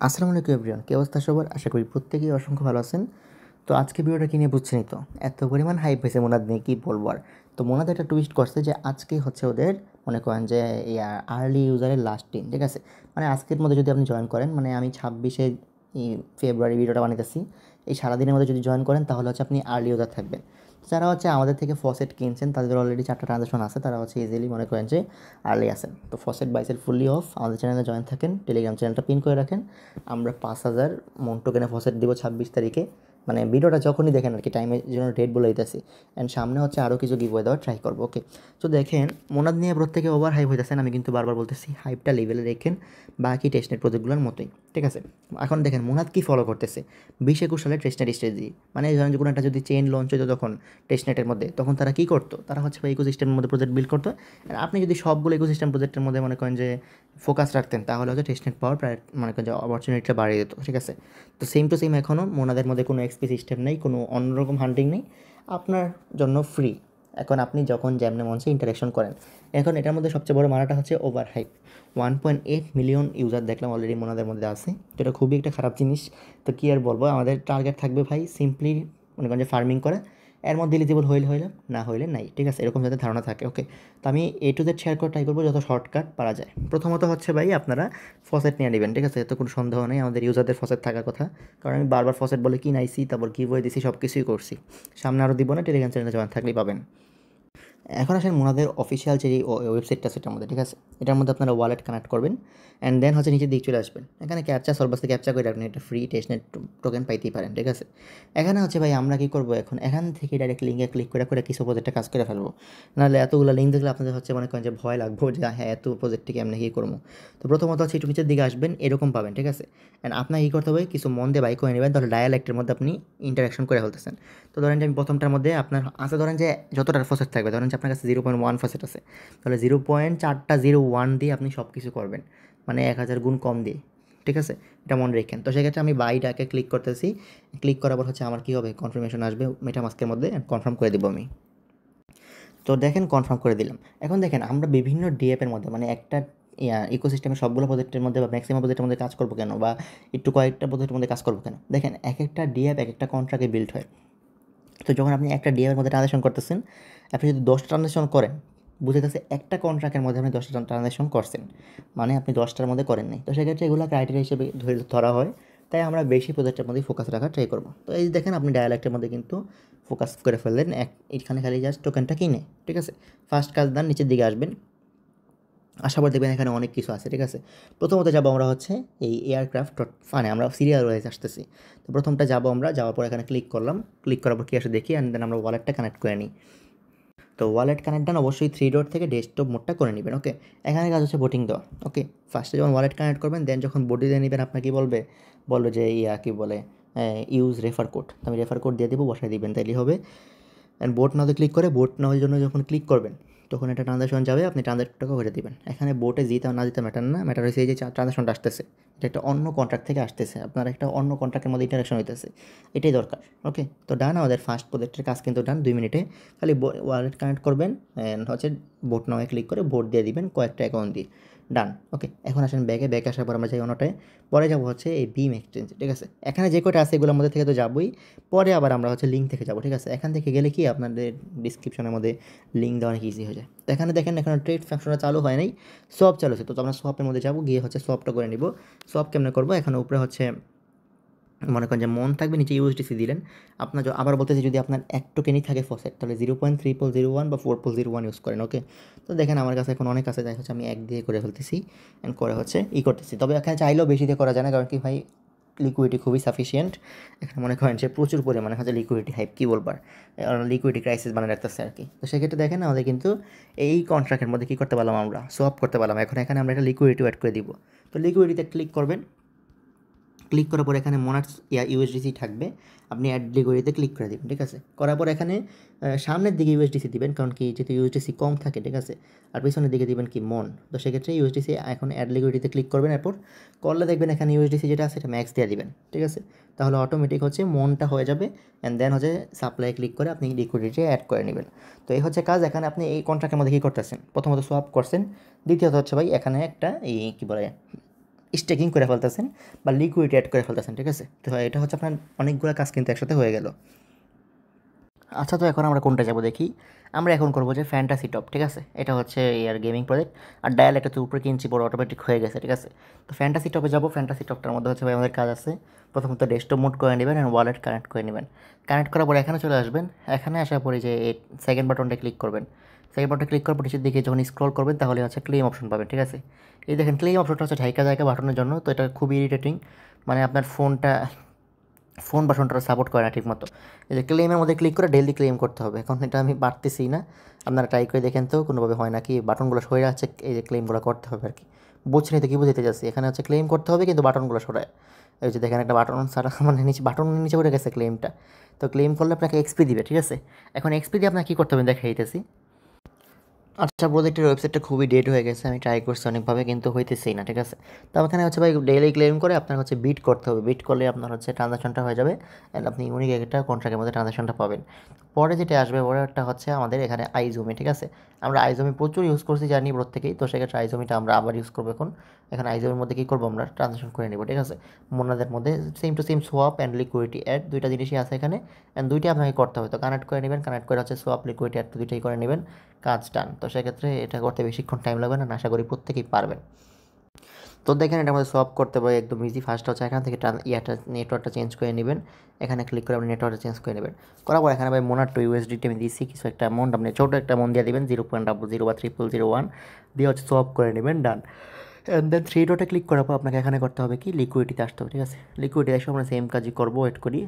আসসালামু আলাইকুম এভরিওয়ান, কী অবস্থা সবার? আশা করি প্রত্যেকেই অসংখ্য ভালো আছেন। তো আজকে ভিডিওটা কি নিয়ে বুঝছেনই তো, এত পরিমাণ হাইপ হয়েছে মোনাদ নিয়ে কী বলবো আর। তো মোনাদ একটা টুইস্ট করছে যে আজকে হচ্ছে ওদের মনে করেন যে আর্লি ইউজারের লাস্ট দিন, ঠিক আছে? মানে আজকের মধ্যে যদি আপনি জয়েন করেন, মানে আমি 26শে ফেব্রুয়ারি ভিডিওটা বানাইতেছি, এই সারাদিনের মধ্যে যদি জয়েন করেন তাহলে হচ্ছে আপনি আর্লি ইউজার থাকবেন। যারা হচ্ছে আমাদের থেকে ফসেট কিনছেন তাদের অলরেডি 4টা ট্রানজাকশন আছে, তারা হচ্ছে ইজিলি মনে করেন যে আর্লি আসেন। তো ফসেট বাইসেল ফুললি অফ, আমাদের চ্যানেলে জয়েন থাকেন, টেলিগ্রাম চ্যানেলটা পিন করে রাখেন। আমরা 5,000 মন টোকেনে ফসেট দিব 26 তারিখে, মানে ভিডিওটা যখনই দেখেন আর কি, টাইমের জন্য ডেট বলে দিতেছি। অ্যান্ড সামনে হচ্ছে আরও কিছু গিভওয়ে দেওয়ার ট্রাই করবো, ওকে? তো দেখেন মোনাদ নিয়ে প্রত্যেকে ওভার হাইপ হইতেছেন, আমি কিন্তু বারবার বলতেছি হাইপটা লেভেলে রেখেন, বাকি টেস্টনেট প্রজেক্টগুলোর মতোই, ঠিক আছে? এখন দেখেন মোনাদ কী ফলো করতেছে 20-21 সালে টেস্টনেট স্ট্র্যাটেজি। মানে ধরেন যে কোনো একটা যদি চেইন লঞ্চ হতো তখন টেস্টনেটের মধ্যে, তখন তারা কী করতো? তারা হচ্ছে ইকোসিস্টেমের মধ্যে প্রজেক্ট বিল্ড করতো। আর আপনি যদি সবগুলো ইকোসিস্টেম প্রজেক্টের মধ্যে মনে করেন যে ফোকাস রাখতেন তাহলে হচ্ছে টেস্টনেট পাওয়ার প্রায় মনে করেন যে অপরচুনিটিটা বাড়িয়ে দিত, ঠিক আছে? তো সেম টু সেম এখনও মোনাদের মধ্যে কোনো এক্সপি সিস্টেম নেই, কোনো অন্যরকম হান্টিং নেই, আপনার জন্য ফ্রি। এখন আপনি যখন যেমনে মঞ্চে ইন্টারাকশন করেন, এখন এটার মধ্যে সবচেয়ে বড় মারাটা হচ্ছে ওভার হাইপ। 1.8 মিলিয়ন ইউজার দেখলাম অলরেডি মোনাদের মধ্যে আছে, তো এটা খুবই একটা খারাপ জিনিস। তো কী আর বলবো, আমাদের টার্গেট থাকবে ভাই সিম্পলি মনে করেন যে ফার্মিং করা, এর মধ্যে এলিজিবল হইলে হইলাম, না হইলে নাই, ঠিক আছে? এরকম যাতে ধারণা থাকে, ওকে? তো আমি A to Z শেয়ার করে ট্রাই করবো যত শর্টকাট পারা যায়। প্রথমত হচ্ছে ভাই আপনারা ফসেট নিয়ে নেবেন, ঠিক আছে? এত কোনো সন্দেহ নেই, আমাদের ইউজারদের ফসেট থাকার কথা, কারণ আমি বারবার ফসেট বলে কিনাইছি, তারপর গিভওয়ে দিছি, সব কিছুই করছি। সামনে আরও দিব না, টেলিগ্রাম চ্যানেলে জয়েন থাকলেই পাবেন। এখন আসেন মোনাদের অফিসিয়াল যে ওয়েবসাইটটা সেটার মধ্যে, ঠিক আছে? এটার মধ্যে আপনারা ওয়ালেট কানেক্ট করবেন, অ্যান্ড দেন হচ্ছে নিচের দিক চলে আসবেন। এখানে ক্যাপচা সলভার ক্যাপচা করে আপনি একটা ফ্রি টেস্টনেট টোকেন পাইতেই পারেন, ঠিক আছে? এখানে হচ্ছে ভাই আমরা কী করবো এখন, এখান থেকে ডাইরেক্ট লিঙ্কে ক্লিক করে করে কিছু প্রজেক্টে কাজ করে ফেলবো। নাহলে এতগুলো লিঙ্ক দেখলে আপনাদের হচ্ছে মনে করেন যে ভয় লাগবে যে হ্যাঁ এত প্রজেক্টটি কেমন কী করবো। তো প্রথমত হচ্ছে একটু নিচের দিকে আসবেন, এরকম পাবেন, ঠিক আছে? অ্যান্ড আপনার কী করতে হবে, কিছু মন দিয়ে বাই করে নেবেন, তাহলে ডায়ালেক্টের মধ্যে আপনি ইন্টারাকশন করে ফেলতেছেন। তো ধরেন যে আমি প্রথমটার মধ্যে আপনার আছে, ধরেন যে যতটা ফসেট থাকবে, ধরেন যে আপনার কাছে 0.1 ফসেট আছে, তাহলে 0.401 দিয়ে আপনি সব কিছু করবেন, মানে 1000 গুণ কম দিয়ে, ঠিক আছে? এটা মনে রেখেন। তো সেক্ষেত্রে আমি বাইটাকে ক্লিক করতেছি, ক্লিক করার পর হচ্ছে আমার কী হবে, কনফার্মেশন আসবে মেটামাস্কের মধ্যে, কনফার্ম করে দেবো আমি। তো দেখেন কনফার্ম করে দিলাম। এখন দেখেন আমরা বিভিন্ন ডিএপের মধ্যে, মানে একটা ইকোসিস্টেমের সবগুলো প্রজেক্টের মধ্যে বা ম্যাক্সিমাম প্রজেক্টের মধ্যে কাজ করবো কেন, বা একটু কয়েকটা প্রজেক্টের মধ্যে কাজ করবো কেন? দেখেন এক একটা ডিএপ এক একটা কন্ট্রাক্টে বিল্ড হয়। তো যখন আপনি একটা ডিএমের মধ্যে ট্রানজ্যাকশন করতেছেন, আপনি যদি 10টা ট্রানজ্যাকশন করেন, বুঝে গেছে একটা কন্ট্রাক্টের মধ্যে আপনি 10টা ট্রানজ্যাকশন করছেন, মানে আপনি 10টার মধ্যে করেন নাই। তো সেক্ষেত্রে এগুলো ক্রাইটেরিয়া হিসেবে ধরা হয়, তাই আমরা বেশি প্রজেক্টের মধ্যেই ফোকাস রাখার ট্রাই করবো। তো এই দেখেন আপনি ডায়ালেক্টের মধ্যে কিন্তু ফোকাস করে ফেললেন, এখানে খালি জাস্ট টোকেনটা কিনে, ঠিক আছে? ফার্স্ট কাজ দেন, নিচের দিকে আসবেন, আসার পর দেখবেন এখানে অনেক কিছু আছে, ঠিক আছে? প্রথমত যাবো আমরা হচ্ছে এই এয়ারক্রাফট ফানে, আমরা সিরিয়াল ওয়াইজ আসতেছি। তো প্রথমটা যাবো আমরা, যাওয়ার পর এখানে ক্লিক করলাম, ক্লিক করার পর কী আসে দেখি, অ্যান্ড দেন আমরা ওয়ালেটটা কানেক্ট করে নিই। তো ওয়ালেট কানেক্ট ডান, অবশ্যই 3 ডট থেকে ডেস্কটপ মোডটা করে নেবেন, ওকে? এখানে কাজ হচ্ছে বোটিং দেওয়া, ওকে? ফার্স্টে যখন ওয়ালেট কানেক্ট করবেন, দেন যখন বডি দিয়ে নেবেন, আপনার কী বলবে, বলবে যে কী বলে, ইউজ রেফার কোড। তো আমি রেফার কোড দিয়ে দেবো, বসাই দিবেন, তাইলেই হবে। অ্যান্ড বোট নাওতে ক্লিক করে বোট নাওয়ার জন্য যখন ক্লিক করবেন, তখন একটা ট্রানজাকশন যাবে, আপনি ট্রানজাকশনটাকে করে দেবেন। এখানে বোটে জিতে না জিতে ম্যাটার না, ম্যাটার হচ্ছে এই যে ট্রানজাকশনটা আসতেছে, এটা একটা অন্য কন্ট্রাক্ট থেকে আসতেছে, আপনার একটা অন্য কন্ট্রাক্টের মধ্যে ইন্টারাকশন হইতেছে, এটাই দরকার, ওকে? তো ডান, আমাদের ফার্স্ট প্রজেক্টের কাজ কিন্তু ডান, 2 মিনিটে। খালি ওয়ালেট কানেক্ট করবেন, অ্যান্ড হচ্ছে বোট নাওয়ে ক্লিক করে বোট দিয়ে দিবেন কয়েকটা অ্যাকাউন্ট দিয়ে, ডান, ওকে? এখন আসেন ব্যাকে আসার পর আমরা যাই অন্যটায়, পরে যাবো হচ্ছে এই বিম এক্সচেঞ্জ, ঠিক আছে? এখানে যে কটা আছে এগুলোর মধ্যে থেকে তো যাবোই, পরে আবার আমরা হচ্ছে লিঙ্ক থেকে যাবো, ঠিক আছে? এখান থেকে গেলে কি আপনাদের ডিসক্রিপশনের মধ্যে লিঙ্ক দেওয়া অনেক ইজি হয়ে যায়। তো এখানে দেখেন এখানে ট্রেড ফাংশনটা চালু হয় নাই, সব চালু আছে। তো আমরা সপের মধ্যে যাবো, গিয়ে হচ্ছে সপটা করে নিব। সপ কেমনে করবো, এখানে উপরে হচ্ছে মনে করেন যে মন থাকবে, নিচে ইউএসডিসি দিলেন। আপনার আবার বলতেছি যদি আপনার এক টোকেনই থাকে ফসেট, তাহলে 0.3001 বা 4.01 ইউজ করেন, ওকে? তো দেখেন আমার কাছে এখন অনেক আছে, তাই হচ্ছে আমি এক দিয়ে করে ফেলতেছি, অ্যান্ড করে হচ্ছে করতেছি। তবে এখানে চাইলেও বেশি দিয়ে করা যায় না, কারণ কি ভাই লিকুইডিটি খুবই সাফিসিয়েন্ট। এখানে মনে করেন যে প্রচুর পরিমাণে হচ্ছে লিকুইডিটি হাইপ, কী বলবার, লিকুইডিটি ক্রাইসিস বানিয়ে রাখতেছে আর কি। তো সেক্ষেত্রে দেখেন আমাদের কিন্তু এই কন্ট্রাক্টের মধ্যে কী করতে পারলাম, আমরা সোয়াপ করতে পারলাম। এখন এখানে আমরা একটা লিকুইডিটি অ্যাড করে দিব। তো লিকুইডিটিতে ক্লিক করবেন, ক্লিক করার পর এখানে মোনাক্স ইউএসডিসি থাকবে, আপনি অ্যাড লিকুইডিটিতে ক্লিক করে দেবেন, ঠিক আছে? করার পর এখানে সামনের দিকে ইউএসডিসি দিবেন, কারণ কি যেহেতু ইউএসডিসি কম থাকে, ঠিক আছে? আর পিছনের দিকে দিবেন কি মন। তো সেক্ষেত্রে ইউএসডিসি এখন অ্যাড লিকুইডিটিতে ক্লিক করবেন, এরপর করলে দেখবেন এখানে ইউএসডিসি যেটা আছে এটা ম্যাক্স দিয়ে দিবেন, ঠিক আছে? তাহলে অটোমেটিক হচ্ছে মনটা হয়ে যাবে, অ্যান্ড দেন হচ্ছে সাপ্লাই ক্লিক করে আপনি লিকুইডিটি অ্যাড করে নেবেন। তো এই হচ্ছে কাজ। এখানে আপনি এই কন্ট্রাক্টের মধ্যে কী করতেছেন, প্রথমত সোয়াপ করছেন, দ্বিতীয়ত হচ্ছে ভাই এখানে একটা এই কী বলে স্টেকিং করে ফেলতেছেন বা লিকুইড অ্যাড করে ফেলতেছেন, ঠিক আছে? তো এটা হচ্ছে আপনার অনেকগুলো কাজ কিন্তু একসাথে হয়ে গেল। আচ্ছা, তো এখন আমরা কোনটা যাবো দেখি। আমরা এখন করবো যে ফ্যান্টাসি টপ, ঠিক আছে? এটা হচ্ছে ইয়ার গেমিং প্রজেক্ট, আর ডায়াল একটা তো উপরে কিনছি বড় অটোমেটিক হয়ে গেছে, ঠিক আছে? তো ফ্যান্টাসি টপে যাবো। ফ্যান্টাসি টপটার মধ্যে হচ্ছে ভাই আমাদের কাজ আছে। প্রথমত ডেস্কটপ মোড করে নেবেন অ্যান্ড ওয়ালেট কানেক্ট করে নেবেন। কানেক্ট করার পর এখানে চলে আসবেন। এখানে আসার পরে যে এই সেকেন্ড বাটনটা ক্লিক করবেন। সেকেন্ড বাটনটা ক্লিক করার পর নিচের দিকে যখন স্ক্রল করবেন তাহলে হচ্ছে ক্লেম অপশন পাবেন, ঠিক আছে? এই দেখেন ক্লেম অপশনটা হচ্ছে ঢাইকা জায়গা বাটনের জন্য, তো এটা খুবই ইরিটেটিং। মানে আপনার ফোন বাটনটা সাপোর্ট করে না ঠিকমতো। এই যে ক্লেমের মধ্যে ক্লিক করে ডেইলি ক্লেম করতে হবে। এখন এটা আমি পারতেছি না, আপনারা ট্রাই করে দেখেন তো কোনোভাবে হয় নাকি। বাটনগুলো সরে আছে, এই যে ক্লেমগুলো করতে হবে আর কি। বুঝছেন তো, কী বুঝতে যাচ্ছি? এখানে হচ্ছে ক্লেম করতে হবে কিন্তু বাটনগুলো সরায়। এই যে দেখেন একটা বাটন সারা মানে নিচে বাটনের নিচে উঠে গেছে ক্লেমটা। তো ক্লেম করলে আপনাকে এক্সপি দিবে, ঠিক আছে? এখন এক্সপি দিয়ে আপনাকে কী করতে হবে দেখাই দিতেছি। আচ্ছা, প্রজেক্টের ওয়েবসাইটটা খুবই ডেড হয়ে গেছে, আমি ট্রাই করছি অনেকভাবে কিন্তু হইতেছেই না, ঠিক আছে? তো এখানে হচ্ছে ভাই ডেইলি ক্লেম করে আপনার হচ্ছে বিট করতে হবে। বিট করলে আপনার হচ্ছে ট্রানজাকশনটা হয়ে যাবে অ্যান্ড আপনি ইউনিক একটা কন্ট্রাক্টের মধ্যে ট্রানজাকশনটা পাবেন। পরে যেটা আসবে পরেরটা হচ্ছে আমাদের এখানে আইজমি, ঠিক আছে? আমরা আইজমি প্রচুর ইউজ করছি জানি প্রত্যেকেই, তো সেক্ষেত্রে আইজমিটা আমরা আবার ইউজ করবো এখন। এখানে আইজমির মধ্যে কী করবো, আমরা ট্রানজাকশন করে নেব, ঠিক আছে? মোনাদের মধ্যে same to same swap and liquidity add দুইটা জিনিসই আছে এখানে, অ্যান্ড দুইটা আপনাকে করতে হবে। তো কানেক্ট করে নেবেন, কানেক্ট করে হচ্ছে সোয়াপ লিকুইডিটি অ্যাড দুইটাই করে নেবেন, কাজ ডান। তো সেক্ষেত্রে এটা করতে বেশিক্ষণ টাইম লাগবে না, আশা করি প্রত্যেকেই পারবেন। তো দেখেন এটা আমাদের সলভ করতে পারে একদম ইজি। ফার্স্ট হচ্ছে এখান থেকে নেটওয়ার্কটা চেঞ্জ করে নেবেন। এখানে ক্লিক করে আপনি নেটওয়ার্কটা চেঞ্জ করে নেবেন। করার পর এখানে ভাই মোনার টু ইউএসডিটি আমি দিচ্ছি কিছু একটা অ্যামাউন্ট, আপনি ছোটো একটা অ্যামাউন্ট দিয়ে দেবেন 0.00 বা 0001 দিয়ে হচ্ছে সলভ করে নেবেন, ডান। অ্যান্ড দেন থ্রি ডটে ক্লিক করার পর আপনাকে এখানে করতে হবে কি, লিকুইডিটিতে আসতে হবে, ঠিক আছে? লিকুইডিটি এসে আমরা সেম কাজই করবো, ওয়েট করি।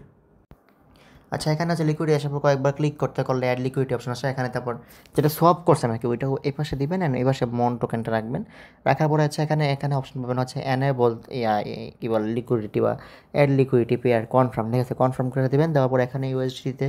আচ্ছা, এখানে আছে লিকুইডিটি আসার পর কয়েকবার ক্লিক করলে অ্যাড লিকুইডিটি অপশন আসে। এখানে তারপর যেটা সোয়াপ করছেন আর কি ওইটা এই পাশে দিবেন অ্যান্ড এই পাশে মন টোকেনটা রাখবেন। রাখার পরে হচ্ছে এখানে এখানে অপশন পাবেন হচ্ছে এনেবল কী বলে লিকুইডিটি বা অ্যাড লিকুইডিটি পেয়ার কনফার্ম, ঠিক আছে? কনফার্ম করে দেবেন। দেওয়ার পর এখানে ইউএসডিতে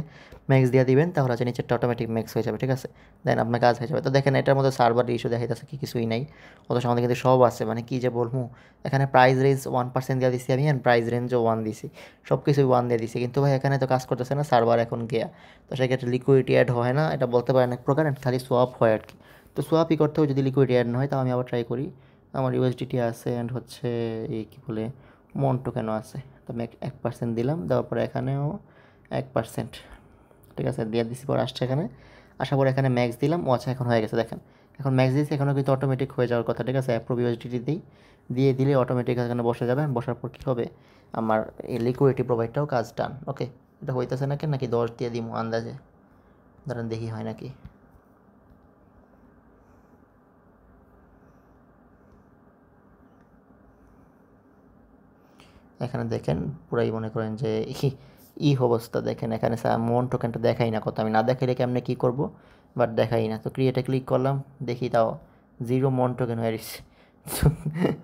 ম্যাক্স দিয়ে দিবেন, তাহলে হচ্ছে নিচেরটা অটোমেটিক ম্যাক্স হয়ে যাবে, ঠিক আছে? দেন আপনার কাজ হয়ে যাবে। তো দেখেন এটার মধ্যে সার্ভার ইস্যু দেখা যাচ্ছে কি, কিছুই নাই। অথচ আমাদের কিন্তু সব আছে, মানে কী যে বলবো। এখানে প্রাইস রেঞ্জ 1% দিয়ে দিচ্ছি আমি, অ্যান্ড প্রাইস রেঞ্জও 1 দিছি, সব কিছুই 1 দিয়ে দিছি। কিন্তু ভাই এখানে তো কাজ করতেছে না, সার্ভার এখন গিয়া। তো সেক্ষেত্রে লিকুইডিটি অ্যাড হয় না, এটা বলতে পারেন এক প্রকার, খালি সোয়াপ হয় আর কি। তো সোয়াপই করতে হবে যদি লিকুইডিটি অ্যাড না হয়। তাও আমি আবার ট্রাই করি। আমার ইউএসডিটি আছে অ্যান্ড হচ্ছে এই কী বলে মন টোকেনও আছে। তো আমি 1% দিলাম, দেওয়ার পরে এখানেও 1%, ঠিক আছে? দিয়ে দিচ্ছি, পর আসছে এখানে। আসার পর এখানে ম্যাক্স দিলাম, ও আচ্ছা এখন হয়ে গেছে দেখেন। এখন ম্যাক্স দিয়েছি, এখনও কিন্তু অটোমেটিক হয়ে যাওয়ার কথা, ঠিক আছে? অ্যাপ্রুভ ইউএসডিটি দিয়ে দিলে অটোমেটিক এখানে বসে যাবে। বসার পর কী হবে, আমার এই লিকুইডিটি প্রোভাইডটাও কাজ ডান। ওকে, এটা হইতেছে নাকি 10 দিয়ে দিব আন্দাজে, ধরেন দেখি হয় নাকি। এখানে দেখেন পুরাই মনে করেন যে অবস্থা। দেখেন এখানে মন টোকেনটা দেখাই না কত, আমি না দেখাইলে কেমনে কী করবো, বাট দেখাই না। তো ক্রিয়েটে ক্লিক করলাম, দেখি তাও 0 মন টোকেন হয়ে গেছে।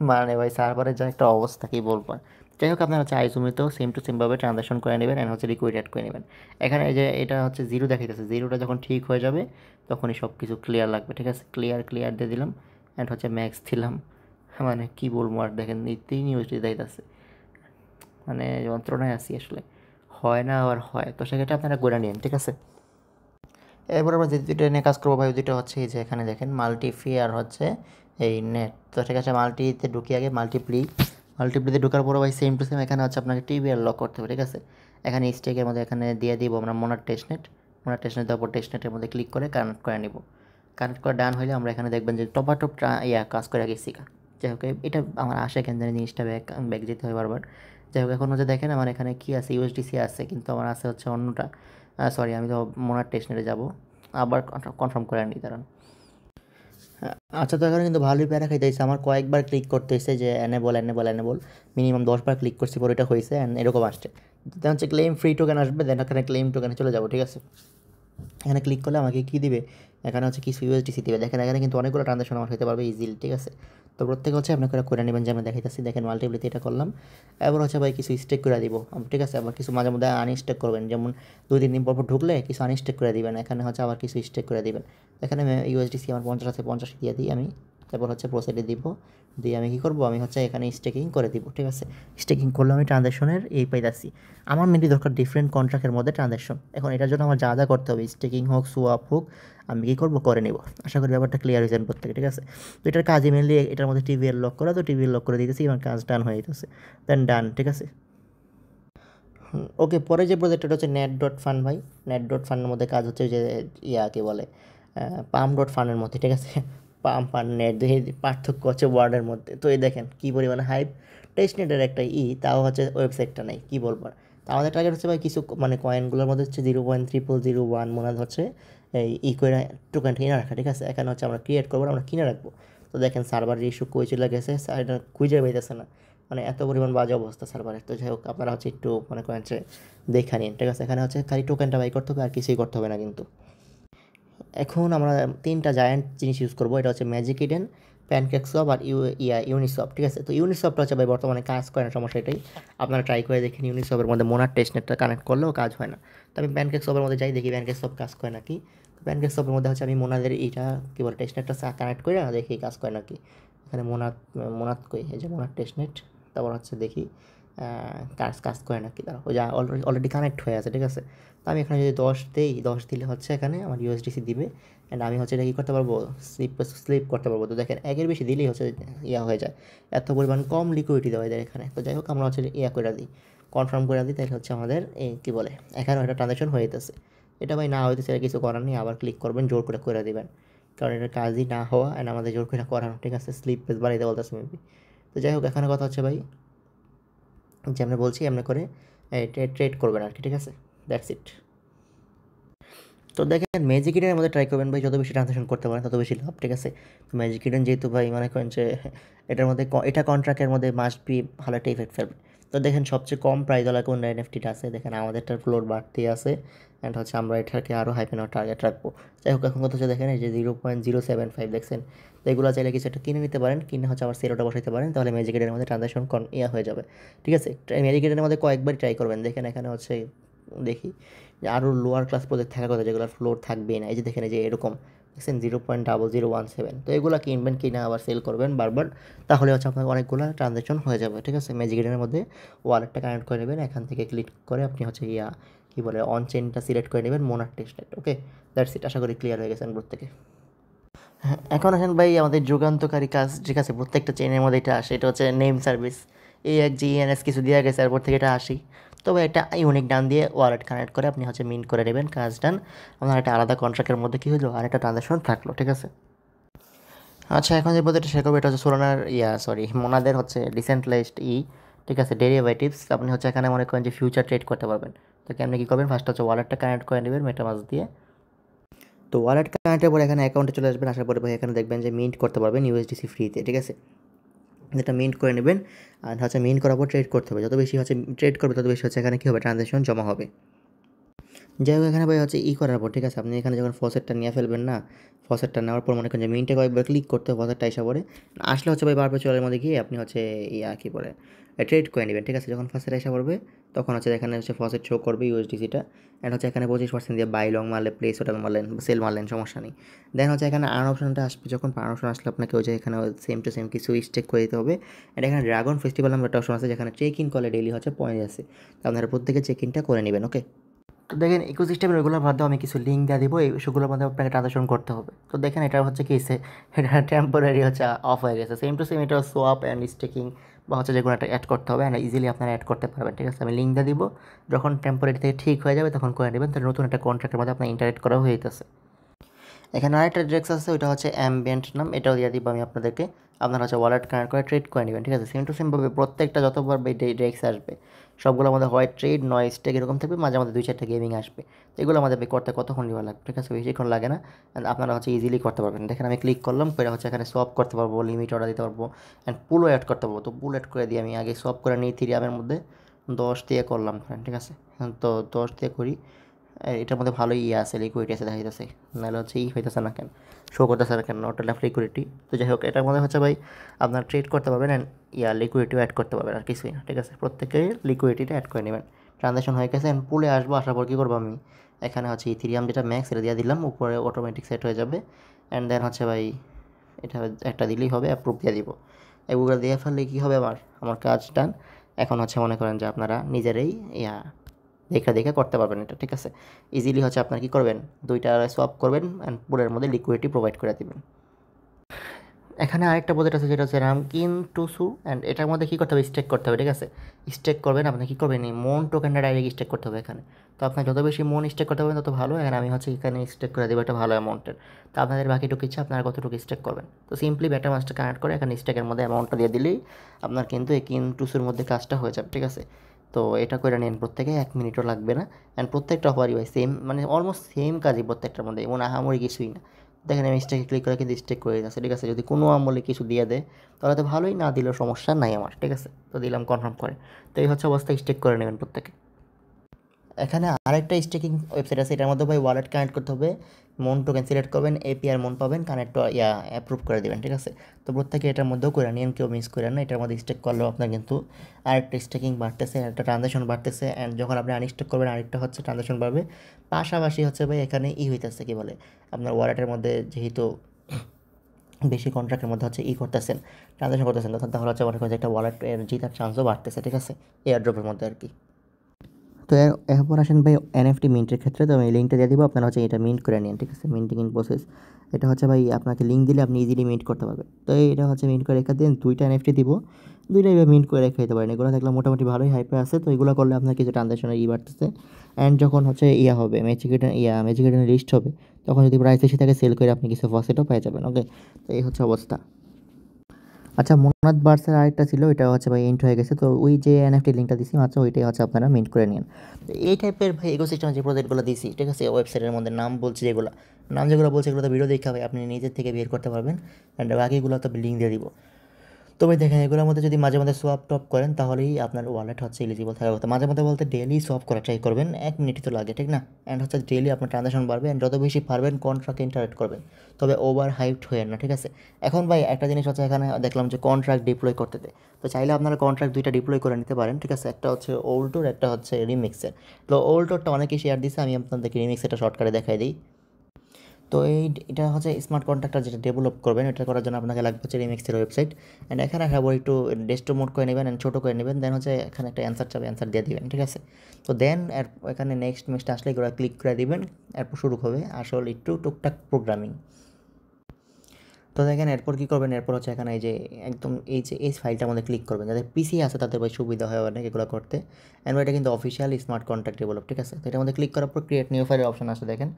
মানে ভাই সার্ভারের যা একটা অবস্থা কী বলবো। যাই হোক, আপনার হচ্ছে আইজুমিতেও সেম টু সেমভাবে ট্রানজাকশন করে নেবেন অ্যান্ড হচ্ছে লিকুইড অ্যাড করে নেবেন। এখানে এই যে এটা হচ্ছে 0 দেখাইতেছে, 0টা যখন ঠিক হয়ে যাবে তখনই সব কিছু ক্লিয়ার লাগবে, ঠিক আছে? ক্লিয়ার দিয়ে দিলাম অ্যান্ড হচ্ছে ম্যাক্স দিলাম। মানে কী বলবো আর, দেখেন এই 3 ইউএসডি দেখাইতেছে, মানে যন্ত্রণায় আছি আসলে। হয় না আর হয়, তো সেক্ষেত্রে আপনারা করে নিন, ঠিক আছে? এরপর আমরা যে দুটো নিয়ে কাজ করবো ভাই, দুটো হচ্ছে এই যে এখানে দেখেন মাল্টি ফি আর হচ্ছে এই নেট। তো ঠিক আছে, মাল্টিতে ঢুকি আগে, মাল্টিপ্লিতে ঢোকার পরে ভাই সেম টু সেম এখানে হচ্ছে আপনাকে টিবিআর লক করতে হবে, ঠিক আছে? এখানে স্টেকের মধ্যে এখানে দিয়ে দিব আমরা মোনার টেস্টনেট দেওয়ার পর টেস্টনেটের মধ্যে ক্লিক করে কানেক্ট করে নিব। কানেক্ট করে ডান হলে আমরা এখানে দেখবেন যে টপ কাজ করে গেছি। যাই হোক, এটা আমার আসে কেন জানি জিনিসটা ব্যাক যেতে হয় বারবার। যাই হোক, এখন হচ্ছে দেখেন আমার এখানে কী আছে, ইউএসডিসি আছে, কিন্তু আমার আছে হচ্ছে অন্যটা। সরি, আমি তো মোনার টেস্টনেটে যাব, আবার কনফার্ম করে নিই, দাঁড়ান। আচ্ছা, তো এখানে কিন্তু ভালোই প্যারা খাইতেছে। আমার কয়েকবার ক্লিক করতে হয়েছে যে এনেবল, মিনিমাম 10 বার ক্লিক করছি, পরে এটা হয়েছে অ্যান্ড এরকম আসছে। দেন হচ্ছে ক্লেম ফ্রি টোকেন আসবে, দেন এখানে ক্লেম টোকেনে চলে যাবো, ঠিক আছে? এখানে ক্লিক করলে আমাকে কী দিবে, এখানে হচ্ছে কিছু ইউএসডিসি দিবে। দেখেন এখানে কিন্তু অনেকগুলো ট্রানজাকশন আমার হতে পারবে ইজিলি, ঠিক আছে? তো প্রত্যেকে হচ্ছে আপনাকে করে নেবেন, যে আমরা দেখাইতেছি। দেখেন মাল্টিপ্লিতে এটা করলাম, এবার হচ্ছে ভাই কিছু স্টেক করে দিব, ঠিক আছে? আবার কিছু মাঝে মধ্যে আনস্টেক করবেন, যেমন 2-3 দিন পর ঢুকলে কিছু আনস্টেক করে দিবেন। এখানে হচ্ছে আবার কিছু স্টেক করে দিবেন। এখানে ইউএসডিসি আমার 50 আছে, 50 দিয়ে দিই আমি। তারপর হচ্ছে প্রসিডে দিব, দিয়ে আমি কী করবো, আমি হচ্ছে এখানে স্টেকিং করে দিব। ঠিক আছে, স্টেকিং করলে আমি ট্রানজ্যাকশনের এই পাইতাছি। আমার মেনলি দরকার ডিফারেন্ট কন্ট্রাক্টের মধ্যে ট্রানজ্যাকশন। এখন এটার জন্য আমার যা যা করতে হবে, স্টেকিং হোক সোয়াপ হোক, আমি কী করবো করে নেব। আশা করি ব্যাপারটা ক্লিয়ার হয়েছেন প্রত্যেকে। ঠিক আছে, তো এটার কাজই মেনলি এটার মধ্যে টিভিএল লক করা, তো টিভিএল লক করে দিতেছি, আমার কাজ ডান হয়ে যেতেছে, দেন ডান। ঠিক আছে, ওকে। পরে যে প্রজেক্টটা হচ্ছে নেট ডট ফান্ড ভাই, নেট ডট ফান্ডের মধ্যে কাজ হচ্ছে যে কী বলে পাম ডট ফান্ডের মধ্যে। ঠিক আছে, পাম ফান্ড নেট দেখে পার্থক্য হচ্ছে ওয়ার্ডের মধ্যে। তো এই দেখেন কী পরিমাণে হাইপ, টেস্ট নেটের একটা তাও হচ্ছে ওয়েবসাইটটা নেই, কী বলবো। তা আমাদের টার্গেট হচ্ছে ভাই কিছু মানে কয়েনগুলোর মধ্যে হচ্ছে 0.0001 মনে হচ্ছে এই করে টোকেনটা কিনে রাখা। ঠিক আছে, এখানে হচ্ছে আমরা ক্রিয়েট করবো, আমরা কিনে রাখবো। তো দেখেন সার্ভার ইস্যু কই চলে গেছে, এটা খুঁজে পাইতেছে না, মানে এত পরিমাণ বাজে অবস্থা সার্ভারের। তো যাই হোক, আপনারা হচ্ছে একটু মনে করেন যে দেখে নিন। ঠিক আছে, এখানে হচ্ছে খালি টোকেনটা বাই করতে হবে, আর কিছুই করতে হবে না কিন্তু। এখন আমরা 3টা জায়ান্ট জিনিস ইউজ করবো, এটা হচ্ছে ম্যাজিক ইডেন, প্যানকেকসপ আর ইউনিসপ। ঠিক আছে, তো ইউনিসপটা হচ্ছে ভাই বর্তমানে কাজ করে না, সমস্যা এটাই। আপনারা ট্রাই করে দেখেন, ইউনিসপের মধ্যে মোনার টেস্টনেটটা কানেক্ট করলেও কাজ হয় না। তো আমি প্যানকেকসপের মধ্যে যাই, দেখি প্যানকেকসপ কাজ করে নাকি। তো প্যানকেকসপের মধ্যে হচ্ছে আমি মোনাদের এইটা কী বলে টেস্টনেটটা কানেক্ট করে না, দেখি কাজ করে নাকি। এখানে মোনাত কই, এই যে মোনার টেস্টনেট, তারপর হচ্ছে দেখি কাজ করে নাকি। তারা ওই যা অলরেডি কানেক্ট হয়ে আছে। ঠিক আছে, তো আমি এখানে যদি 10 দিই, 10 দিলে হচ্ছে এখানে আমার ইউএসডিসি দিবে, অ্যান্ড আমি হচ্ছে এটা কী করতে পারবো, স্লিপ করতে পারবো। তো দেখেন একের বেশি দিলেই হচ্ছে হয়ে যায়, এত পরিমাণ কম লিকুইডিটি দেওয়া যায় এখানে। তো যাই হোক, আমরা হচ্ছে করে দিই, কনফার্ম করে দিই, তাহলে হচ্ছে আমাদের কী বলে এখানেও একটা ট্রানজ্যাকশন হয়ে যেতেছে। এটা ভাই না হইতেছে, কিছু করার নেই, আবার ক্লিক করবেন, জোর করে দিবেন, কারণ এটা কাজই না হওয়া, অ্যান্ড আমাদের জোর করে করানো। ঠিক আছে, স্লিপ পেজ বাড়াইতে বলতেছে মেবি। তো যাই হোক, এখানে কথা হচ্ছে ভাই যে আমরা বলছি এমনি করে ট্রেড করবেন আর কি। ঠিক আছে, দ্যাটস ইট। তো দেখেন ম্যাজিক ইডেনের মধ্যে ট্রাই করবেন ভাই, যত বেশি ট্রানজ্যাকশন করতে পারেন তত বেশি লাভ। ঠিক আছে, তো ম্যাজিক ইডেন যেহেতু ভাই মনে করেন যে এটার মধ্যে এটা কন্ট্রাক্টের মধ্যে মাস্ট বি ভালো একটা ইফেক্ট ফেলবে। তো দেখেন সবচেয়ে কম প্রাইসওয়ালা কোন এনএফটিটা আছে, দেখেন আমাদেরটার ফ্লোর বাড়তি আছে, অ্যান্ড হচ্ছে আমরা এটাকে আরও হাই পেনার টার্গেট রাখবো। যাই হোক, এখন কথা হচ্ছে দেখেন এই যে 0.075 দেখছেন, তো এগুলো চাইলে কিছু একটা কিনে নিতে পারেন, কিনে হচ্ছে আবার সেলোটা বসাইতে পারেন, তাহলে ম্যাজিক ইডেনের মধ্যে ট্রানজ্যাকশন হয়ে যাবে। ঠিক আছে, ম্যাজিক ইডেনের মধ্যে কয়েকবার ট্রাই করবেন। দেখেন এখানে হচ্ছে দেখি যে আরও লোয়ার ক্লাস প্রজেক্ট থাকার কথা, যেগুলোর ফ্লোর থাকবেই না। এই যে দেখেন, এই যে এরকম দেখছেন 0.0017, তো এগুলো কিনবেন, কিনে আবার সেল করবেন বারবার, তাহলে হচ্ছে আপনার অনেকগুলো ট্রানজ্যাকশন হয়ে যাবে। ঠিক আছে, ম্যাজিক ইডেনের মধ্যে ওয়ালেটটা কানেক্ট করে নেবেন, এখান থেকে ক্লিক করে আপনি হচ্ছে কী বলে অন চেনটা সিলেক্ট করে নেবেন, মোনার টেস্টনেট। Okay, that's it. আশা করি ক্লিয়ার হয়ে গেছেন প্রত্যেকে। হ্যাঁ, এখন আসেন ভাই আমাদের যুগান্তকারী কাজ। ঠিক আছে, প্রত্যেকটা চেনের মধ্যে এটা আসে, এটা হচ্ছে নেম সার্ভিস, AXGENS কিছু দেওয়া গেছে, এরপর থেকে এটা আসি। তবে একটা ইউনিক ডান দিয়ে ওয়ালেট কানেক্ট করে আপনি হচ্ছে মিন্ট করে নেবেন, কাজ ডান। আপনার একটা আলাদা কন্ট্রাক্টের মধ্যে কী হলো, আর একটা ট্রানজাকশন থাকলো। ঠিক আছে, আচ্ছা, এখন যে প্রজেক্টটা শেখাবো এটা হচ্ছে সোলানার মোনাদের হচ্ছে ডিসেন্ট্রালাইজড ঠিক আছে, ডেরিভেটিভস। আপনি হচ্ছে এখানে মনে করেন যে ফিউচার ট্রেড করতে পারবেন। তো কেমনি কী করবেন, ফার্স্ট হচ্ছে ওয়ালেটটা কানেক্ট করে নেবেন মেটামাস্ক দিয়ে। তো ওয়ালেট কানেক্টের পরে এখানে অ্যাকাউন্টে চলে আসবেন, আসার পরে ভাই এখানে দেখবেন যে মিন্ট করতে পারবেন ইউএসডিসি ফ্রিতে। ঠিক আছে, এটা মিন্ট করে নেবেন, আর হচ্ছে মিন্ট করার পর ট্রেড করতে হবে। যত বেশি হচ্ছে ট্রেড করবে তত বেশি হচ্ছে এখানে কী হবে, ট্রানজ্যাকশন জমা হবে। যাই হোক, এখানে ভাই হচ্ছে করার পর, ঠিক আছে, আপনি এখানে যখন ফসেটটা নিয়ে ফেলবেন না, ফসেটটা নেওয়ার পর মনে করেন যে মিন্টে কয়েকবার ক্লিক করতে হবে, ফসেটটা এসে পড়ে আসলে হচ্ছে ভাই বারবার চলের মধ্যে গিয়ে আপনি হচ্ছে কী বলে ট্রেড করে নেবেন। ঠিক আছে, যখন ফসেট এসে পড়বে তখন হচ্ছে এখানে হচ্ছে ফসেট শো করবে ইউএসডিসিটা, অ্যান্ড হচ্ছে এখানে 25% দিয়ে বাই লং মারলে প্লেস ওটা মারলেন, সেল মারলেন, সমস্যা নেই। দেন হচ্ছে এখানে আর্ন অপশনটা আসবে, যখন আর্ন অপশন আসলে আপনাকে ওই যে এখানে সেম টু সেম কিছু স্টেক করে দিতে হবে। অ্যান্ড এখানে ড্রাগন ফেস্টিভ্যাল নামে একটা অপশন আছে, যেখানে চেক ইন করলে ডেইলি হচ্ছে পয়েন্ট আছে, তো আপনারা প্রত্যেকে চেক ইনটা করে নেবেন। ওকে, তো দেখেন ইকোসিস্টেমের ওইগুলোর মাধ্যমে আমি কিছু লিঙ্ক দিয়ে দিব, এই সেগুলোর মধ্যে আপনাকে ট্রানজাকশন করতে হবে। তো দেখেন এটা হচ্ছে কি এটা টেম্পোরারি হচ্ছে অফ হয়ে গেছে, সেম টু সেম এটা সোয়াপ অ্যান্ড স্টেকিং বা হচ্ছে যেগুলো একটা অ্যাড করতে হবে, অ্যান্ড ইজিলি আপনারা অ্যাড করতে পারবেন। ঠিক আছে, আমি লিঙ্ক দিয়ে দিব, যখন টেম্পোরারি থেকে ঠিক হয়ে যাবে তখন করে নেবেন, তাহলে নতুন একটা কন্ট্রাক্টের মধ্যে আপনার ইন্টারেক্ট করা হয়ে যেতেছে। এখানে আরেকটা ড্রেক্স আছে, ওইটা হচ্ছে অ্যাম্বিয়েন্ট নাম, এটাও দিয়ে দিব আমি আপনাদেরকে। আপনারা হচ্ছে ওয়ালেট কানেক্ট করে ট্রেড করে নেবেন। ঠিক আছে, সেম টু সেমভাবে প্রত্যেকটা যতবার ড্রেক্স আসবে সবগুলোর মধ্যে হয় ট্রেড নয় স্টেক এরকম থাকবে, মাঝে মাঝে 2-4টা গেমিং আসবে। তো এগুলো আমাদের করতে কতক্ষণ দেওয়া লাগবে, ঠিক আছে, বেশিক্ষণ লাগে না, আপনারা হচ্ছে ইজিলি করতে পারবেন। দেখেন আমি ক্লিক করলাম, করে হচ্ছে এখানে সোয়াপ করতে পারবো, লিমিট অর্ডার দিতে পারবো, অ্যান্ড পুলও অ্যাড করতে পারবো। তো পুল অ্যাড করে দিয়ে আমি আগে সোয়াপ করে নিই ইথেরিয়ামের মধ্যে 10 দিয়ে করলাম, ঠিক আছে, তো 10 দিয়ে করি। এটার মধ্যে ভালোই আছে, লিকুইডিটি আছে, দেখা যাচ্ছে, নাহলে হচ্ছে হইতেছে না কেন, শো করতেছে না কেন, নট এনাফ লিকুইডিটি। তো যাই হোক, এটার মধ্যে হচ্ছে ভাই আপনার ট্রেড করতে পারবেন, অ্যান্ড লিকুইডিটিও অ্যাড করতে পারবেন, আর কিছুই না। ঠিক আছে, প্রত্যেকে লিকুইডিটিটা অ্যাড করে নেবেন। ট্রানজ্যাকশন হয়ে গেছে, অ্যান্ড পুলে আসবো, আসার পর কী করবো, আমি এখানে হচ্ছে ইথেরিয়াম যেটা ম্যাক্স এটা দিয়ে দিলাম, উপরে অটোমেটিক সেট হয়ে যাবে। অ্যান্ড দেন হচ্ছে ভাই এটা একটা দিলেই হবে, অ্যাপ্রুভ দিয়ে দিব। এগুলো দিয়ে ফেললে কী হবে, আমার কাজ ডান। এখন হচ্ছে মনে করেন যে আপনারা নিজেরাই দেখে দেখে করতে পারবেন এটা, ঠিক আছে। ইজিলি হচ্ছে আপনারা কী করবেন, দুইটা সোয়াপ করবেন অ্যান্ড পুলের মধ্যে লিকুইডিটি প্রোভাইড করে দেবেন। এখানে আরেকটা প্রজেক্ট আছে যেটা হচ্ছে রামকিন টুসু, অ্যান্ড এটার মধ্যে কী করতে হবে, স্টেক করতে হবে, ঠিক আছে। স্টেক করবেন, আপনি কী করবেন, এই মন টোকেনটা ডাইরেক্ট স্টেক করতে হবে এখানে। তো আপনার যত বেশি মন স্টেক করতে পারবেন তত ভালো। এখানে আমি হচ্ছে এখানে স্টেক করে দেবো একটা ভালো অ্যামাউন্টের। তো আপনাদের বাকিটুকু ইচ্ছা আপনারা কতটুকু স্টেক করবেন। তো সিম্পলি মেটামাস্কটা কানেক্ট করে এখানে স্টেকের মধ্যে অ্যামাউন্টটা দিয়ে দিলেই আপনার কিন্তু এই কিন টুসুর মধ্যে কাজটা হয়ে যাবে, ঠিক আছে। তো এটা করে নিন, প্রত্যেকে 1 মিনিটও লাগবে না। অ্যান্ড প্রত্যেকটা অফারই ভাই সেম, মানে অলমোস্ট সেম কাজই প্রত্যেকটার মধ্যে, এমন আহামরি কিছুই না। দেখেন আমি স্টেকে ক্লিক করে কিন্তু স্টেক করে দিচ্ছে, ঠিক আছে। যদি কোনো আমলে কিছু দিয়ে দেয় তাহলে তো ভালোই, না দিলেও সমস্যা নাই আমার, ঠিক আছে। তো দিলাম কনফার্ম করে। তো এই হচ্ছে অবস্থা, স্টেক করে নেবেন প্রত্যেকে। এখানে আরেকটা স্টেকিং ওয়েবসাইট আছে, এটার মধ্যে ভাই ওয়ালেট কানেক্ট করতে হবে। মন টোকেন সিলেক্ট করবেন, এপিআর মন পাবেন, কানেক্ট অ্যাপ্রুভ করে দেবেন, ঠিক আছে। তো প্রত্যেকে এটার মধ্যেও করে নিন, কেউ মিস করেন না। এটার মধ্যে স্টেক করলেও আপনার কিন্তু আরেকটা স্টেকিং বাড়তেছে, একটা ট্রানজাকশন বাড়তেছে। অ্যান্ড যখন আপনি আনস্টেক করবেন আরেকটা হচ্ছে ট্রানজাকশন বাড়বে। পাশাপাশি হচ্ছে ভাই এখানে হইতেছে কি বলে, আপনার ওয়ালেটের মধ্যে যেহেতু বেশি কন্ট্রাক্টের মধ্যে হচ্ছে করতেছেন, ট্রানজাকশন করতেছেন, তখন তাহলে হচ্ছে মনে করেন যে একটা ওয়ালেটের জেতার চান্সও বাড়তেছে, ঠিক আছে, এয়ারড্রপের মধ্যে আর কি। তো এরপর আসেন ভাই এনএফটি মিন্টের ক্ষেত্রে। তো আমি লিঙ্কটা দিয়ে দিব, আপনারা হচ্ছে এটা মিন্ট করে নিন, ঠিক আছে। মিন্টিং ইন প্রসেস, এটা হচ্ছে ভাই আপনাকে লিঙ্ক দিলে আপনি ইজিলি মিন্ট করতে পারবেন। তো এটা হচ্ছে মিন্ট করে রেখে দিন, 2টা এনএফটি দিব, 2টাই মিন্ট করে রেখে দিতে পারেন। এগুলো দেখলাম মোটামুটি ভালোই হাইপে আছে। তো এগুলো করলে আপনার কিছু ট্রানজাকশনের বাড়তেছে। অ্যান্ড যখন হচ্ছে হবে ম্যাজিকেটের লিস্ট হবে, তখন যদি প্রাইস বেশি থাকে সেল করে আপনি কিছু প্রফিটও পেয়ে যাবেন। ওকে, তো এই হচ্ছে অবস্থা। আচ্ছা, মোনাত বার্সের আরেকটা ছিল, এটা হচ্ছে ভাই এন্ড হয়ে গেছে। তো ওই যে এনএফটি লিঙ্কটা দিছি মাত্র, ওইটাই হচ্ছে আপনারা মিন্ট করে নিন। তো এই টাইপের ভাই ইকোসিস্টেম যে প্রজেক্টগুলো দিছি, ঠিক আছে, ওয়েবসাইটের মধ্যে নাম বলছি যেগুলো বলছে এগুলো তো ভিডিও দেখে ভাই আপনি নিজের থেকে বের করতে পারবেন। অ্যান্ড বাকিগুলো তো লিঙ্ক দিয়ে দিব। তো ভাই দেখেন, এগুলোর মধ্যে যদি মাঝে মাঝে সোয়াপ টপ করেন তাহলেই আপনার ওয়ালেট হচ্ছে এলিজিবল থাকার কথা। মাঝে মধ্যে বলতে ডেলি সোয়াপ করা ট্রাই করবেন, 1 মিনিটই তো লাগে, ঠিক না। অ্যান্ড হচ্ছে ডেলি আপনার ট্রানজাকশন বাড়বে, অ্যান্ড যত বেশি পারবেন কন্ট্রাক্ট ইন্টারেক্ট করবেন, তবে ওভার হাইপড হয়ে না, ঠিক আছে। এখন ভাই একটা জিনিস হচ্ছে, এখানে দেখলাম যে কন্ট্রাক্ট ডিপ্লয় করতে দেয়। তো চাইলে আপনারা কন্ট্রাক্ট 2টা ডিপ্লয় করে নিতে পারেন, ঠিক আছে। একটা হচ্ছে ওল্টোর, একটা হচ্ছে রিমিক্সের। তো ওল্টোরটা অনেকে শেয়ার দিচ্ছে, আমি আপনাদেরকে রিমিক্সেরটা শর্টকাটে দেখাই দিই। তো এটা হচ্ছে স্মার্ট কন্ট্রাক্টর যেটা ডেভেলপ করবেন, এটা করার জন্য আপনাকে লাগবে হচ্ছে রিমিক্সের ওয়েবসাইট। অ্যান্ড এখানে আসার একটু ডেস্কটপ মোড করে নেবেন, অ্যান্ড ছোটো করে নেবেন। দেন হচ্ছে এখানে একটা অ্যান্সার চাবে, অ্যান্সার দিয়ে দিবেন, ঠিক আছে। তো দেন এখানে নেক্সট মেক্সট আসলে এগুলো ক্লিক করে দিবেন। এরপর শুরু হবে আসলে একটু টুকটাক প্রোগ্রামিং। তো দেখেন এরপর কী করবেন, এরপর হচ্ছে এখানে এই যে একদম এই ফাইলটার মধ্যে ক্লিক করবেন। যাদের পিসি আছে তাদের ভাই সুবিধা হয় অনেক এগুলো করতে। অ্যান্ড এটা কিন্তু অফিসিয়াল স্মার্ট কন্ট্রাক্ট ডেভেলপ, ঠিক আছে। তো এটার মধ্যে ক্লিক করার পর ক্রিয়েট নিউ ফাইলের অপশন আছে দেখেন,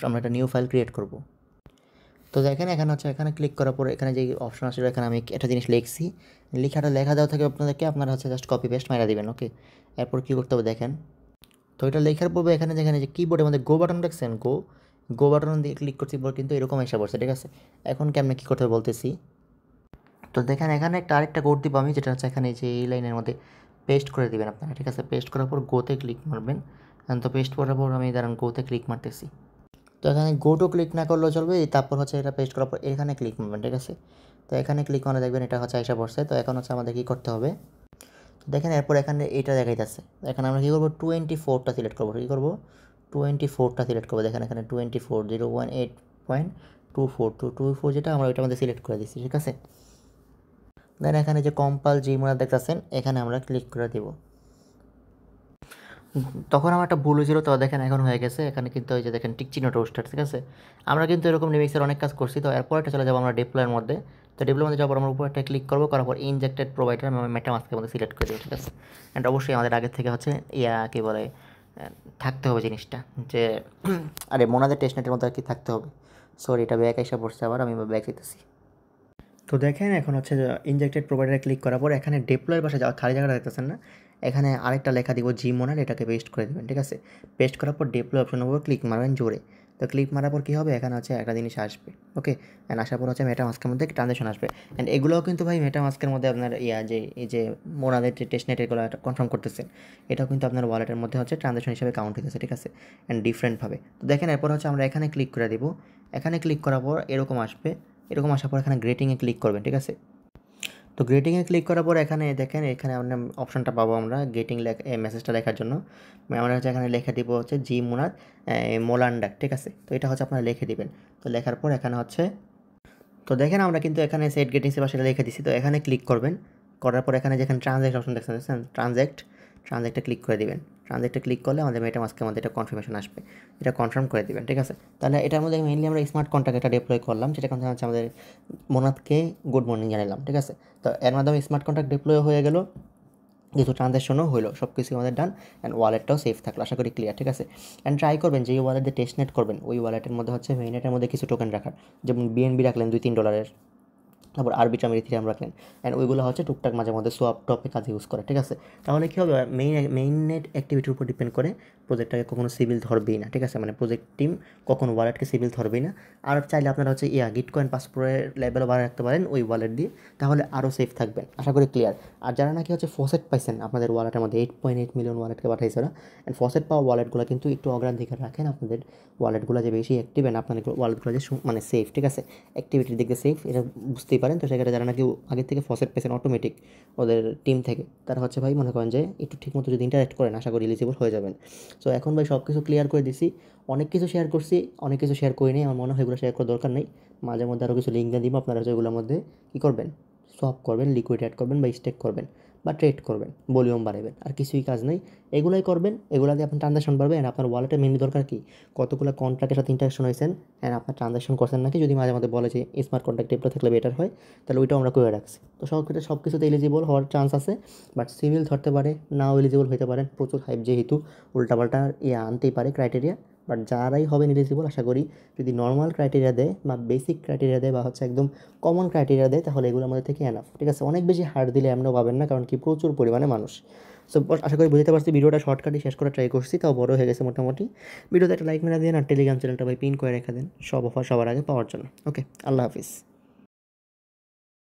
আমরা একটা নিউ ফাইল ক্রিয়েট করবো। তো দেখেন এখানে হচ্ছে, এখানে ক্লিক করার পরে এখানে যে অপশন আসলে, এখানে আমি একটা জিনিস লিখছি, লেখা দেওয়া থাকে আপনাদেরকে, আপনারা হচ্ছে জাস্ট কপি পেস্ট মারা দিবেন। ওকে, এরপর কী করতে হবে দেখেন। তো এটা লেখার পূর্বে এখানে যেখানে যে কিবোর্ডের মধ্যে গো বাটন দেখছেন, গো বাটন দিয়ে ক্লিক করছি পর কিন্তু এরকম এসে পড়ছে, ঠিক আছে। এখন কেমনে কী করতে হবে বলতেছি। তো দেখেন এখানে আরেকটা কোড দিব আমি, যেটা হচ্ছে এখানে যে এই লাইনের মধ্যে পেস্ট করে দিবেন আপনারা, ঠিক আছে। পেস্ট করার পর গোতে ক্লিক মারবেন। তো পেস্ট করার পর আমি দাঁড়ান গোতে ক্লিক মারতেছি। তো এখানে গো টু ক্লিক না করলেও চলবে, তারপর হচ্ছে এটা পেস্ট করার পর এখানে ক্লিক করবেন, ঠিক আছে। তো এখানে ক্লিক করলে দেখবেন এটা হচ্ছে আইসা পড়ছে। তো এখন হচ্ছে আমাদের কী করতে হবে, তো দেখেন এরপর এখানে এটা দেখাইতেছে। এখানে আমরা কী করবো, 24টা সিলেক্ট করবো। কী করবো, 24টা সিলেক্ট করবো। দেখেন এখানে 24 018.24 যেটা আমরা ওইটার মধ্যে সিলেক্ট করে দিচ্ছি, ঠিক আছে। দেন এখানে যে কম্পাল জিমোনা দেখতেছেন, এখানে আমরা ক্লিক করে দিব। তখন আমার একটা ভুল হয়েছিল, তো দেখেন এখন হয়ে গেছে। এখানে কিন্তু ওই যে দেখেন টিকচিনো টোস্টার, ঠিক আছে। আমরা কিন্তু এরকম রিমিক্সের অনেক কাজ করছি। তো এরপর একটা চলে যাবো আমরা ডিপ্লয়ের মধ্যে। তো ডিপ্লয়ের মধ্যে যাওয়ার পর আমরা উপরে একটা ক্লিক করবো, করার পর ইনজেক্টেড প্রোভাইডার মেটামাস্কের মধ্যে সিলেক্ট করে দেবো, ঠিক আছে। অ্যান্ড অবশ্যই আমাদের আগের থেকে হচ্ছে কী বলে থাকতে হবে জিনিসটা, যে আরে মোনাদের টেস্টনেটের মধ্যে আর কি থাকতে হবে। সরি, এটা ব্যাক এসে পড়ছে, আবার আমি ব্যাক যেতেছি। তো দেখেন এখন হচ্ছে ইনজেক্টেড প্রোভাইডারে ক্লিক করার পর এখানে ডিপ্লয়ের পাশে যাওয়া খালি জায়গাটা দেখতেছেন না, এখানে আরেকটা লেখা দিব জিমোনার, এটাকে পেস্ট করে দেবেন, ঠিক আছে। পেস্ট করার পর ডিপ্লয় অপশনের উপর ক্লিক মারবেন জোরে। তো ক্লিক মারার পর কী হবে, এখানে হচ্ছে একটা জিনিস আসবে। ওকে, অ্যান্ড আসার পর হচ্ছে মেটামাস্কের মধ্যে ট্রানজাকশন আসবে। অ্যান্ড এগুলোও কিন্তু ভাই মেটামাস্কের মধ্যে আপনার এই যে মোনাদের যে টেস্টনেট এগুলো কনফার্ম করতেছেন, এটাও কিন্তু আপনার ওয়ালেটের মধ্যে হচ্ছে ট্রানজাকশন হিসেবে কাউন্ট হতেছে, ঠিক আছে। অ্যান্ড ডিফারেন্টভাবে। তো দেখেন এরপর হচ্ছে আমরা এখানে ক্লিক করে দিব। এখানে ক্লিক করার পর এরকম আসবে। এরকম আসার পর এখানে গ্রেটিংয়ে ক্লিক করবেন, ঠিক আছে। তো গ্রেটিংয়ে ক্লিক করার পর এখানে দেখেন, এখানে আমরা অপশনটা পাবো আমরা গ্রেটিং মেসেজটা লেখার জন্য। আমরা হচ্ছে এখানে লিখে দিব হচ্ছে জি মুনাদ মোলান্ডাক, ঠিক আছে। তো এটা হচ্ছে আপনারা লিখে দিবেন। তো লেখার পর এখানে হচ্ছে তো দেখেন আমরা কিন্তু এখানে সেট গেটিং বা সেটা লিখে দিছি। তো এখানে ক্লিক করবেন, করার পর এখানে যেখানে ট্রানজ্যাক্ট অপশন দেখছেন, ট্রানজ্যাক্টে ক্লিক করে দিবেন। ট্রানজ্যাক্টে ক্লিক করলে আমাদের মেটামাস্কের মধ্যে এটা কনফার্মেশন আসবে, এটা কনফার্ম করে দিবেন, ঠিক আছে। তাহলে এটার মধ্যে মেইনলি আমরা স্মার্ট কন্ট্রাক্ট এটা ডিপ্লয় করলাম, যেটা কথা হচ্ছে আমাদের মোনাদকে গুড মর্নিং জানালাম, ঠিক আছে। তো এর মাধ্যমে স্মার্ট কন্ট্রাক্ট ডিপ্লয় হয়ে গেল, কিছু ট্রানজ্যাকশনও হলো, সব কিছু আমাদের ডান, অ্যান্ড ওয়ালেটটাও সেফ থাকলো, আশা করি ক্লিয়ার, ঠিক আছে। অ্যান্ড ট্রাই করবেন যে ওয়ালেট দিয়ে টেস্টনেট করবেন, ওই ওয়ালেটের মধ্যে হচ্ছে মেইনেটের মধ্যে কিছু টোকেন রাখার, যেমন বিএনবি রাখলেন $2-3, তারপর আরবিট্রাম ইথিরিয়াম রাখলেন, অ্যান্ড ওইগুলো হচ্ছে টুকটাক মাঝে মধ্যে সোয়াপ টপে কাজে ইউজ করে, ঠিক আছে। তাহলে কী হবে, মেইন অ্যাক্টিভিটির উপর ডিপেন্ড করে প্রজেক্টটাকে কখনো সিভিল ধরবেই না, ঠিক আছে। মানে প্রজেক্ট টিম কখনো ওয়ালেটকে সিভিল ধরবেই না। আর চাইলে আপনারা হচ্ছে গিটকয়েন পাসপোর্টের লেভেলও বাড়ায় রাখতে পারেন ওই ওয়ালেট দিয়ে, তাহলে আরও সেফ থাকবেন, আশা করি ক্লিয়ার। আর যারা নাকি হচ্ছে ফসেট পাইছেন আপনাদের ওয়ালেটের মধ্যে 8.8 মিলিয়ন ওয়ালেটকে পাঠাইছে ওরা, অ্যান্ড ফসেট পাওয়া ওয়ালেটগুলো কিন্তু একটু অগ্রাধিকার রাখেন, আপনাদের ওয়ালেটগুলো যে বেশি অ্যাক্টিভ অ্যান্ড আপনাদের ওয়ালেটগুলো যে মানে সেফ, ঠিক আছে, অ্যাক্টিভিটির দিকে সেফ, এটা বুঝতেই পারেন। তো সেক্ষেত্রে যারা নাকি আগের থেকে ফসেট পেয়েছেন অটোমেটিক ওদের টিম থেকে, তারা হচ্ছে ভাই মনে করেন যে একটু ঠিকমতো যদি ইন্টারেক্ট করেন, আশা করি এলিজিবল হয়ে যাবেন। সো এখন ভাই সব কিছু ক্লিয়ার করে দিছি, অনেক কিছু শেয়ার করছি, অনেক কিছু শেয়ার করিনি, আমার মনে হয় এগুলো শেয়ার করার দরকার নেই। মাঝে মধ্যে আরও কিছু লিঙ্ক দিয়ে দিব, আপনারা হচ্ছে এগুলোর মধ্যে কী করবেন, সব করবেন, লিকুইড অ্যাড করবেন বা স্টেক করবেন বা ট্রেড করবেন, ভলিউম বাড়াবেন, আর কিছুই কাজ নেই। এগুলাই করবেন, এগুলো দিয়ে আপনার ট্রানজাকশন বাড়বে। অ্যান্ড আপনার ওয়ালেটের মেনলি দরকার কি, কতগুলো কন্ট্রাক্টের সাথে ইন্টারাকশন হয়েছেন অ্যান্ড আপনার ট্রানজাকশন করছেন নাকি, যদি মাঝে মধ্যে বলে যে স্মার্ট কন্ট্রাক্ট টিপটা থাকলে বেটার হয়, তাহলে ওইটাও আমরা করে রাখছি। তো সব কিছুতে এলিজিবল হওয়ার চান্স আছে, বাট সিভিল ধরতে পারে, নাও এলিজিবল হতে পারেন, প্রচুর হাইপ যেহেতু উল্টাপাল্টা আনতেই পারে ক্রাইটেরিয়া। বাট যারাই হবেন এলিজিবল, আশা করি যদি নর্মাল ক্রাইটেরিয়া দেয় বা বেসিক ক্রাইটেরিয়া দেয় বা হচ্ছে একদম কমন ক্রাইটেরিয়া দেয়, তাহলে এগুলোর মধ্যে থেকে এনাফ, ঠিক আছে। অনেক বেশি হার্ড দিলে এমনও পাবেন না, কারণ কি প্রচুর পরিমাণে মানুষ। সো আশা করি বুঝতে পারছি, ভিডিওটা শর্টকাটে শেষ করার ট্রাই করছি, তাও বড় হয়ে গেছে মোটামুটি। ভিডিওতে একটা লাইক মেরে দিন, আর টেলিগ্রাম চ্যানেলটা ভাই পিন করে রেখে দেন সব অফার সবার আগে পাওয়ার জন্য। ওকে, আল্লাহ হাফিজ।